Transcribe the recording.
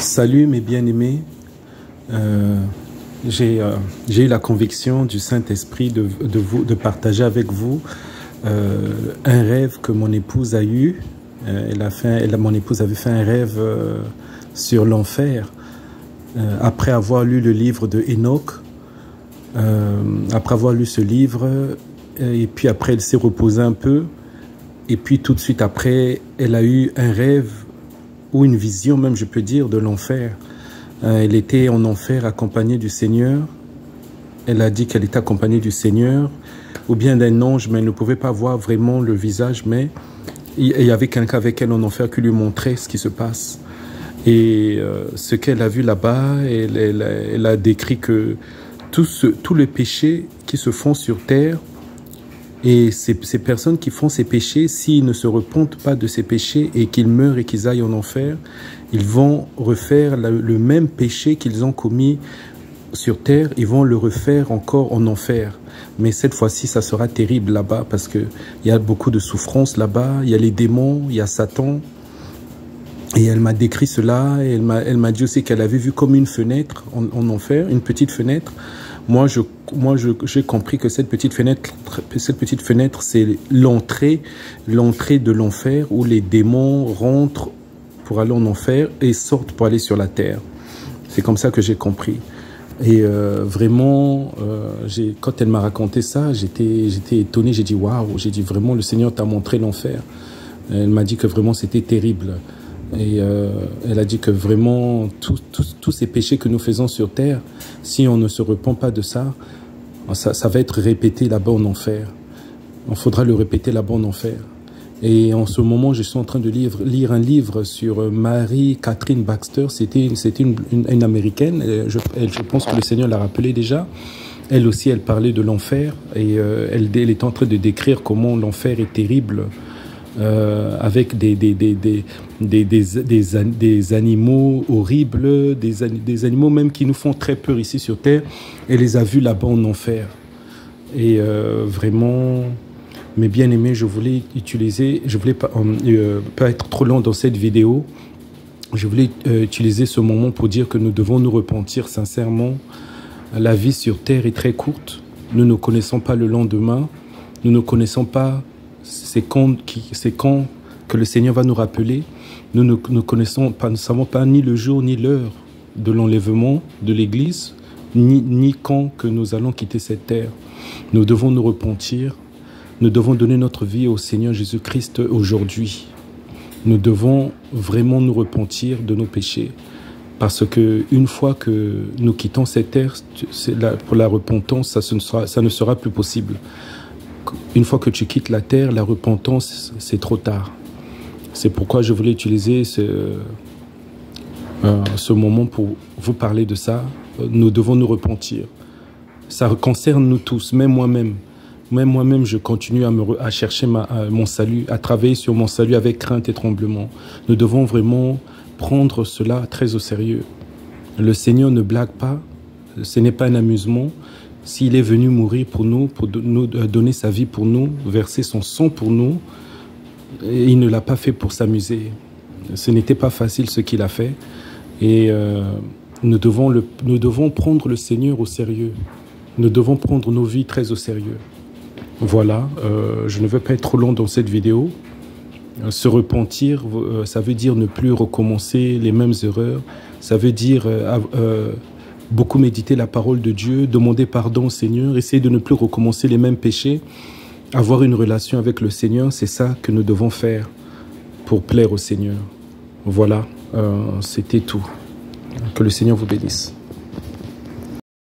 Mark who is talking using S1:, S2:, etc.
S1: Salut mes bien-aimés. J'ai eu la conviction du Saint-Esprit de partager avec vous un rêve que mon épouse a eu. Mon épouse avait fait un rêve sur l'enfer après avoir lu le livre de Enoch. Après avoir lu ce livre, et puis après elle s'est reposée un peu, et puis tout de suite après elle a eu un rêve ou une vision même, je peux dire, de l'enfer. Elle était en enfer accompagnée du Seigneur. Elle a dit qu'elle était accompagnée du Seigneur ou bien d'un ange, mais elle ne pouvait pas voir vraiment le visage, mais il y avait quelqu'un avec elle en enfer qui lui montrait ce qui se passe. Et ce qu'elle a vu là-bas, elle a décrit que tous les péchés qui se font sur terre, et ces personnes qui font ces péchés, s'ils ne se repentent pas de ces péchés et qu'ils meurent et qu'ils aillent en enfer, ils vont refaire le même péché qu'ils ont commis sur terre, ils vont le refaire encore en enfer. Mais cette fois-ci, ça sera terrible là-bas parce qu'il y a beaucoup de souffrance là-bas, il y a les démons, il y a Satan. Et elle m'a décrit cela, et elle m'a dit aussi qu'elle avait vu comme une fenêtre en enfer, une petite fenêtre. Moi, j'ai compris que cette petite fenêtre, c'est l'entrée de l'enfer où les démons rentrent pour aller en enfer et sortent pour aller sur la terre. C'est comme ça que j'ai compris. Et vraiment, quand elle m'a raconté ça, j'étais étonné. J'ai dit waouh, j'ai dit vraiment le Seigneur t'a montré l'enfer. Elle m'a dit que vraiment c'était terrible. Et elle a dit que vraiment tous ces péchés que nous faisons sur terre, si on ne se repent pas de ça, ça va être répété là-bas en enfer. Il faudra le répéter là-bas en enfer. Et en ce moment, je suis en train de lire un livre sur Mary Catherine Baxter. C'était une Américaine. Je pense que le Seigneur l'a rappelé déjà. Elle aussi, elle parlait de l'enfer. Et elle est en train de décrire comment l'enfer est terrible. Avec des animaux horribles, des animaux même qui nous font très peur ici sur terre. Elle les a vus là-bas en enfer. Et vraiment, mes bien-aimés, je voulais pas être trop long dans cette vidéo. Je voulais utiliser ce moment pour dire que nous devons nous repentir sincèrement. La vie sur terre est très courte. Nous ne connaissons pas le lendemain. Nous ne connaissons pas c'est quand que le Seigneur va nous rappeler. Nous ne savons pas ni le jour ni l'heure de l'enlèvement de l'Église, ni quand que nous allons quitter cette terre. Nous devons nous repentir. Nous devons donner notre vie au Seigneur Jésus-Christ aujourd'hui. Nous devons vraiment nous repentir de nos péchés. Parce que une fois que nous quittons cette terre, pour la repentance, ça ne sera plus possible. Une fois que tu quittes la terre, la repentance, c'est trop tard. C'est pourquoi je voulais utiliser ce moment pour vous parler de ça. Nous devons nous repentir. Ça concerne nous tous, même moi-même. Même moi-même, je continue à chercher mon salut, à travailler sur mon salut avec crainte et tremblement. Nous devons vraiment prendre cela très au sérieux. Le Seigneur ne blague pas. Ce n'est pas un amusement. S'il est venu mourir pour nous donner sa vie pour nous, verser son sang pour nous, et il ne l'a pas fait pour s'amuser. Ce n'était pas facile ce qu'il a fait. Et nous devons prendre le Seigneur au sérieux. Nous devons prendre nos vies très au sérieux. Voilà, je ne veux pas être trop long dans cette vidéo. Se repentir, ça veut dire ne plus recommencer les mêmes erreurs. Ça veut dire beaucoup méditer la parole de Dieu, demander pardon au Seigneur, essayer de ne plus recommencer les mêmes péchés, avoir une relation avec le Seigneur, c'est ça que nous devons faire pour plaire au Seigneur. Voilà, c'était tout. Que le Seigneur vous bénisse.